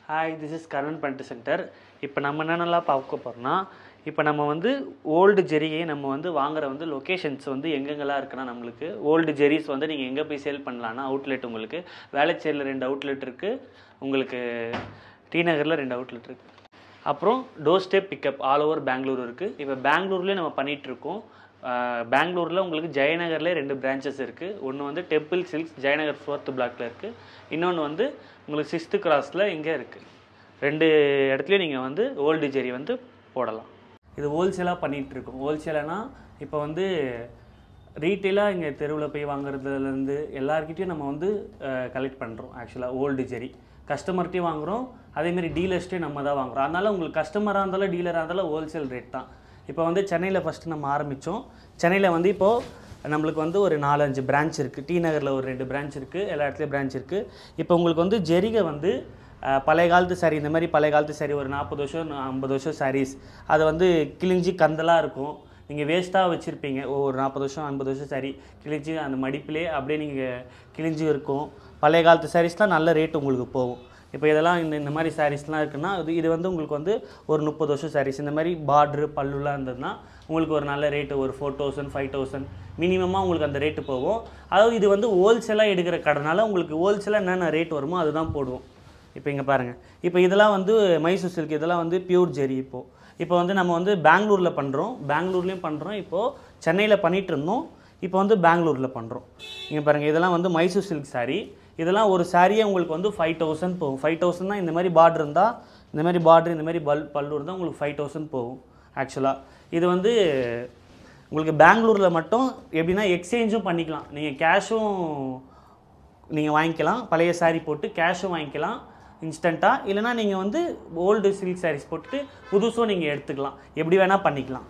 Hi, this is Karan Pantu Center. இப்போ நம்ம என்னென்னலாம் பார்க்க போகிறோம்னா, இப்போ நம்ம வந்து ஓல்டு ஜெரியை நம்ம வந்து வாங்குற வந்து லொக்கேஷன்ஸ் வந்து எங்கெங்கெல்லாம் இருக்குன்னா நம்மளுக்கு ஓல்டு ஜெரிஸ் வந்து நீங்கள் எங்கே போய் சேல் பண்ணலான்னா அவுட்லெட் உங்களுக்கு வேளச்சேரியில் 2 அவுட்லெட் இருக்குது, உங்களுக்கு டி நகரில் 2 அவுட்லெட் இருக்குது. அப்புறம் door step pickup all over Bangalore இருக்குது. இப்போ பெங்களூர்லேயே நம்ம பண்ணிகிட்ருக்கோம். பெங்களூரில் உங்களுக்கு ஜெயநகர்லேயே 2 பிரான்ச்சஸ் இருக்குது. ஒன்று வந்து டெம்பிள் சில்க்ஸ் ஜெயநகர் 4th பிளாக்ல இருக்குது. இன்னொன்று வந்து உங்களுக்கு 6th கிராஸில் இங்கே இருக்குது. 2 இடத்துலையும் நீங்கள் வந்து ஓல்டு ஜெரி வந்து போடலாம். இது ஹோல்சேலாக பண்ணிகிட்ருக்கோம். ஹோல்சேலானா இப்போ வந்து ரீட்டெயிலாக இங்கே தெருவில் போய் வாங்குறதுலேருந்து எல்லாருக்கிட்டையும் நம்ம வந்து கலெக்ட் பண்ணுறோம். ஆக்சுவலாக ஓல்டு ஜெரி கஸ்டமர்கிட்டையும் வாங்குகிறோம், அதேமாரி டீலர்ஸ்ட்டையும் நம்ம தான் வாங்குகிறோம். அதனால் உங்களுக்கு கஸ்டமராக இருந்தாலும் டீலராக இருந்தாலும் ஹோல்சேல் ரேட் தான். இப்போ வந்து சென்னையில் ஃபஸ்ட்டு நம்ம ஆரம்பித்தோம். சென்னையில் வந்து இப்போது நம்மளுக்கு வந்து ஒரு 4-5 பிரான்ச் இருக்குது. டி நகரில் ஒரு 2 பிரான்ச் இருக்குது, எல்லா இடத்துலையும் பிரான்ச் இருக்குது. இப்போ உங்களுக்கு வந்து ஜெரிகை வந்து பழைய காலத்து சாரீ, இந்த மாதிரி பழைய காலத்து சாரீ ஒரு 40 வருஷம் 50 வருஷம் சாரீஸ் அதை வந்து கிழிஞ்சி கந்தலாக இருக்கும், நீங்கள் வேஸ்ட்டாக வச்சுருப்பீங்க. ஒரு 40 வருஷம் 50 வருஷம் சாரீ கிழிஞ்சி அந்த மடிப்பிலே அப்படியே நீங்கள் கிழிஞ்சி இருக்கும். பழைய காலத்து சாரீஸ்லாம் நல்ல ரேட் உங்களுக்கு போகும். இப்போ இதெல்லாம் இந்த மாதிரி சாரீஸ்லாம் இருக்குன்னா இது வந்து உங்களுக்கு வந்து ஒரு 30 வருஷம் சாரீஸ் இந்த மாதிரி பார்ட்ரு பல்லுலாம் இருந்ததுன்னா உங்களுக்கு ஒரு நல்ல ரேட்டு ஒரு 4000 5000 மினிமமாக உங்களுக்கு அந்த ரேட்டு போகும். அதாவது இது வந்து ஹோல்சேலாக எடுக்கிற கடைனால உங்களுக்கு ஹோல்சேலாக என்னென்ன ரேட் வருமோ அதுதான் போடுவோம். இப்போ இங்கே பாருங்கள், இப்போ இதெல்லாம் வந்து மைசூர் சில்க், இதெல்லாம் வந்து பியூர் ஜெரி. இப்போ வந்து நம்ம வந்து பெங்களூரில் பண்ணுறோம், பெங்களூர்லேயும் பண்ணுறோம், இப்போது சென்னையில் பண்ணிகிட்டு இருந்தோம், இப்போ வந்து பெங்களூரில் பண்ணுறோம். இங்கே பாருங்கள், இதெல்லாம் வந்து மைசூர் சில்க் சாரீ. இதெல்லாம் ஒரு சாரியே உங்களுக்கு வந்து 5000 போகும். 5000 தான். இந்த மாதிரி பார்டர் இருந்தால், இந்த மாதிரி பார்டர் இந்த மாதிரி பல்லு இருந்தால் உங்களுக்கு 5000 போகும். ஆக்சுவலாக இது வந்து உங்களுக்கு பெங்களூரில் மட்டும் எப்படின்னா எக்ஸ்சேஞ்சும் பண்ணிக்கலாம். நீங்கள் கேஷும் நீங்கள் வாங்கிக்கலாம், பழைய சாரீ போட்டு கேஷும் வாங்கிக்கலாம் இன்ஸ்டண்ட்டாக. இல்லைனா நீங்கள் வந்து ஓல்டு சில்க் சாரீஸ் போட்டு புதுசும் நீங்கள் எடுத்துக்கலாம், எப்படி வேணால் பண்ணிக்கலாம்.